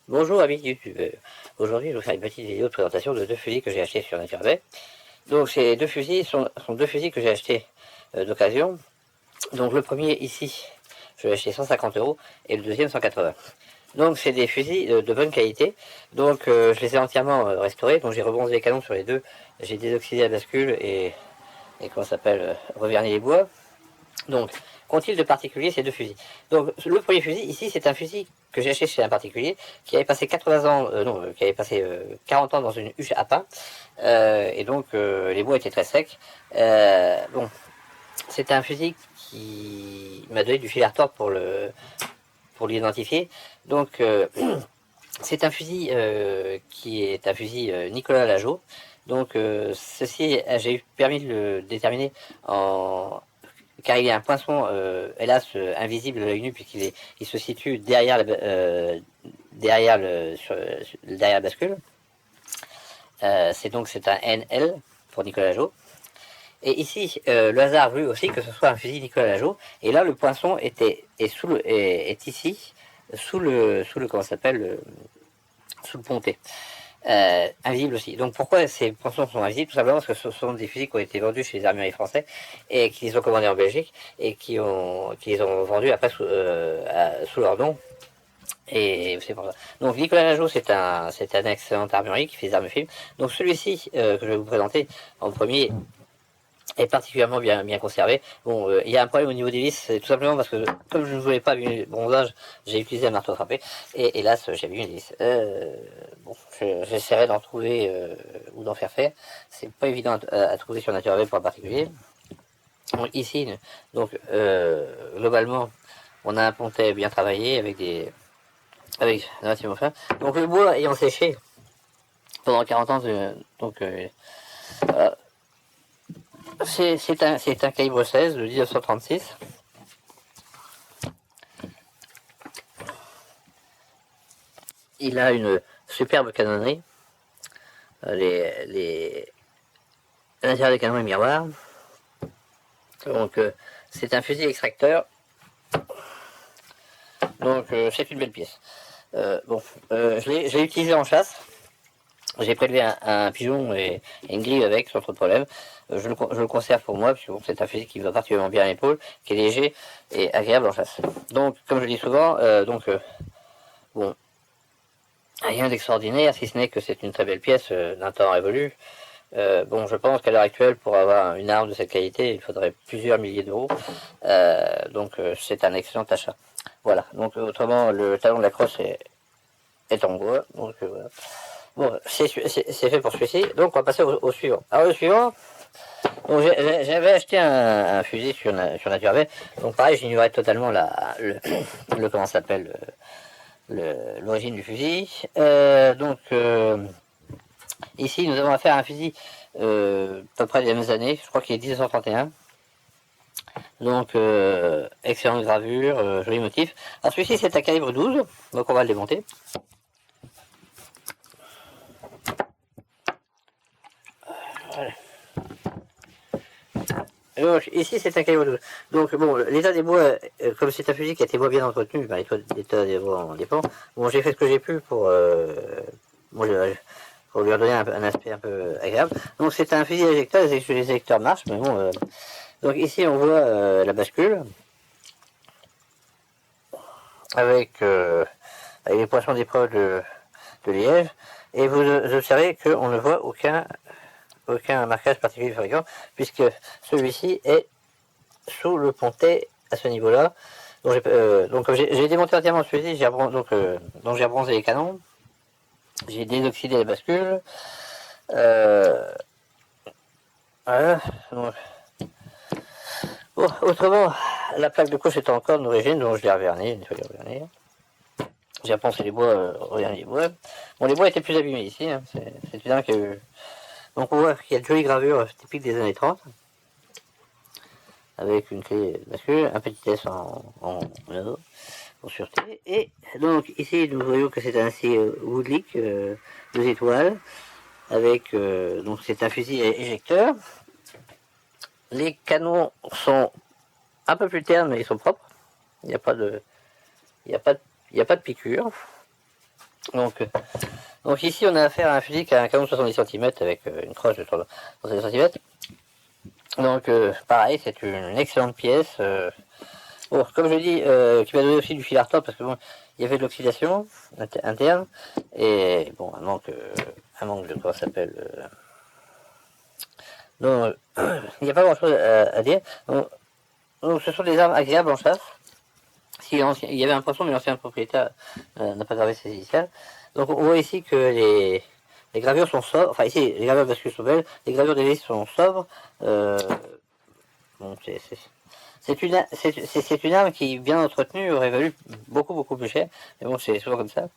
Bonjour amis YouTube. Aujourd'hui, je vais vous faire une petite vidéo de présentation de deux fusils que j'ai achetés sur NatureBay. Donc ces deux fusils sont deux fusils que j'ai achetés d'occasion. Donc le premier ici, je l'ai acheté 150 € et le deuxième 180. Donc c'est des fusils de bonne qualité. Donc je les ai entièrement restaurés. Donc j'ai rebronzé les canons sur les deux. J'ai désoxydé la bascule et comment ça s'appelle, reverni les bois. Donc, qu'ont-ils de particulier ces deux fusils? Donc, le premier fusil, ici, c'est un fusil que j'ai acheté chez un particulier qui avait passé 80 ans, qui avait passé 40 ans dans une huche à pain. Et donc, les bois étaient très secs. Bon, c'est un fusil qui m'a donné du fil à retordre pour l'identifier. Donc, c'est un fusil qui est un fusil Nicolas Lageau. Donc, ceci, j'ai eu permis de le déterminer car il y a un poinçon, hélas, invisible à l'œil nu, puisqu'il se situe derrière derrière la bascule. C'est un NL pour Nicolas Lageau. Et ici, le hasard a voulu aussi que ce soit un fusil Nicolas Lageau. Et là, le poinçon est ici, sous le comment ça s'appelle, sous le pontet. Invisible aussi. Donc pourquoi ces poinçons sont invisibles? Tout simplement parce que ce sont des fusils qui ont été vendus chez les armuriers français et qui les ont commandés en Belgique et qui les ont vendus après sous leur nom. Et c'est pour ça. Donc Nicolas Lageau, c'est un excellent armurier qui fait des armes films. Donc celui-ci que je vais vous présenter en premier est particulièrement bien conservé. Bon, il y a un problème au niveau des vis, c'est tout simplement parce que comme je ne voulais pas abîmer le bronzage, j'ai utilisé un marteau frappé et hélas j'ai abîmé les vis. Bon, j'essaierai d'en trouver ou d'en faire. C'est pas évident à trouver sur NatureBay pour un particulier. Donc, ici, donc globalement, on a un pontet bien travaillé avec donc le bois ayant séché pendant 40 ans, donc c'est un calibre 16 de 1936. Il a une superbe canonnerie. L'intérieur des canons est miroir. Donc c'est un fusil extracteur. Donc c'est une belle pièce. Je l'ai utilisé en chasse. J'ai prélevé un pigeon et une grille avec, sans trop de problème. Je le conserve pour moi, puisque bon, c'est un fusil qui va particulièrement bien à l'épaule, qui est léger et agréable en chasse. Donc, comme je le dis souvent, bon, rien d'extraordinaire, si ce n'est que c'est une très belle pièce d'un temps révolu. Bon, je pense qu'à l'heure actuelle, pour avoir une arme de cette qualité, il faudrait plusieurs milliers d'euros. Donc, c'est un excellent achat. Voilà. Donc, autrement, le talon de la crosse est en bois. Donc, voilà. Bon, c'est fait pour celui-ci. Donc, on va passer au suivant. Alors, le suivant, bon, j'avais acheté un fusil sur NatureBay. Donc, pareil, j'ignorais totalement comment ça s'appelle, l'origine du fusil. Ici, nous avons affaire à un fusil à peu près des mêmes années. Je crois qu'il est 1931. Donc, excellente gravure, joli motif. Alors, celui-ci, c'est un calibre 12. Donc, on va le démonter. Voilà. Donc, ici, c'est un calibre 12. Donc, bon, l'état des bois, comme c'est un fusil qui a été bien entretenu, ben, l'état des bois en dépend. Bon, j'ai fait ce que j'ai pu pour lui redonner un aspect un peu agréable. Donc, c'est un fusil éjecteur, les éjecteurs marchent, mais bon. Donc, ici, on voit la bascule avec les poinçons d'épreuve de liège. Et vous observez qu'on ne voit aucun marquage particulier du fabricant, puisque celui-ci est sous le pontet à ce niveau-là. Donc j'ai démonté entièrement celui-ci, j'ai rebronzé les canons, j'ai désoxydé les bascules. Voilà. Donc, bon, autrement, la plaque de couche est encore d'origine, donc je l'ai revernie, j'ai repensé les bois, reverni les bois. Bon, les bois étaient plus abîmés ici, hein, c'est évident qu'il y a eu. Donc on voit qu'il y a de jolies gravures typiques des années 30, avec une clé bascule, un petit S en pour sûreté. Et donc ici nous voyons que c'est un Woodlick 2 étoiles, avec donc c'est un fusil éjecteur. Les canons sont un peu plus ternes, mais ils sont propres. Il n'y a pas de piqûre. Donc ici, on a affaire à un fusil qui a un canon de 70 cm avec une crosse de 30 cm. Donc pareil, c'est une excellente pièce. Bon, comme je dis, qui m'a donné aussi du fil à retordre parce que bon, il y avait de l'oxydation interne et bon, un manque de quoi ça s'appelle. Donc il n'y a pas grand chose à dire. Donc ce sont des armes agréables en chasse. Si il y avait un poisson, mais l'ancien propriétaire n'a pas gravé ses initiales. Donc on voit ici que les gravures sont sobres. Enfin ici, les gravures bascules sont belles. Les gravures des vis sont sobres. Bon, c'est une arme qui, bien entretenue, aurait valu beaucoup plus cher. Mais bon, c'est souvent comme ça.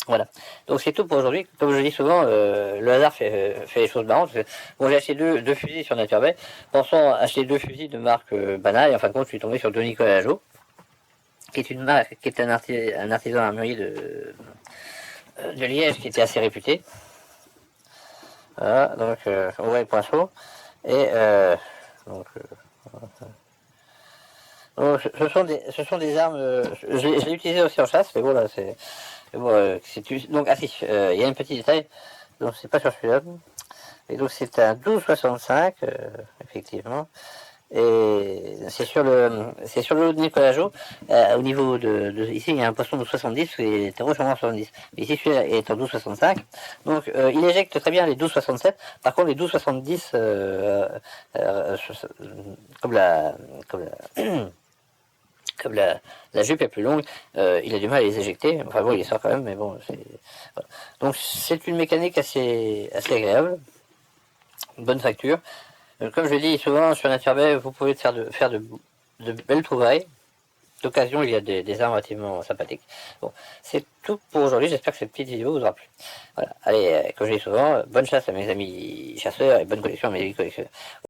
Voilà. Donc c'est tout pour aujourd'hui. Comme je dis souvent, le hasard fait les choses marrantes. Bon, j'ai acheté deux fusils sur Naturbay, pensant acheter deux fusils de marque banale. Et en fin de compte, je suis tombé sur deux Nicolas Lageau, qui est une marque, qui est un artisan armurier de Liège, qui était assez réputé. Voilà. Donc on voit les poinçons. Et donc ce sont des armes. Je l'ai utilisé aussi en chasse, mais voilà, c'est. Bon, donc, ah si, il y a un petit détail, donc c'est pas sur celui-là. Et donc c'est un 12,65, effectivement. Et c'est sur le lot de Nicolas Jo. Au niveau ici, il y a un poisson de 70 et est rouge en 70. Mais ici, celui-là est en 12,65. Donc, il éjecte très bien les 12,67. Par contre, les 12,70, comme la jupe est plus longue, il a du mal à les éjecter. Enfin bon, il les sort quand même, mais bon. Voilà. Donc, c'est une mécanique assez agréable. Une bonne facture. Comme je dis souvent sur Naturbay, vous pouvez faire de belles trouvailles. D'occasion, il y a des armes relativement sympathiques. Bon, c'est tout pour aujourd'hui. J'espère que cette petite vidéo vous aura plu. Voilà. Allez, comme je dis souvent, bonne chasse à mes amis chasseurs et bonne collection à mes amis collectionneurs.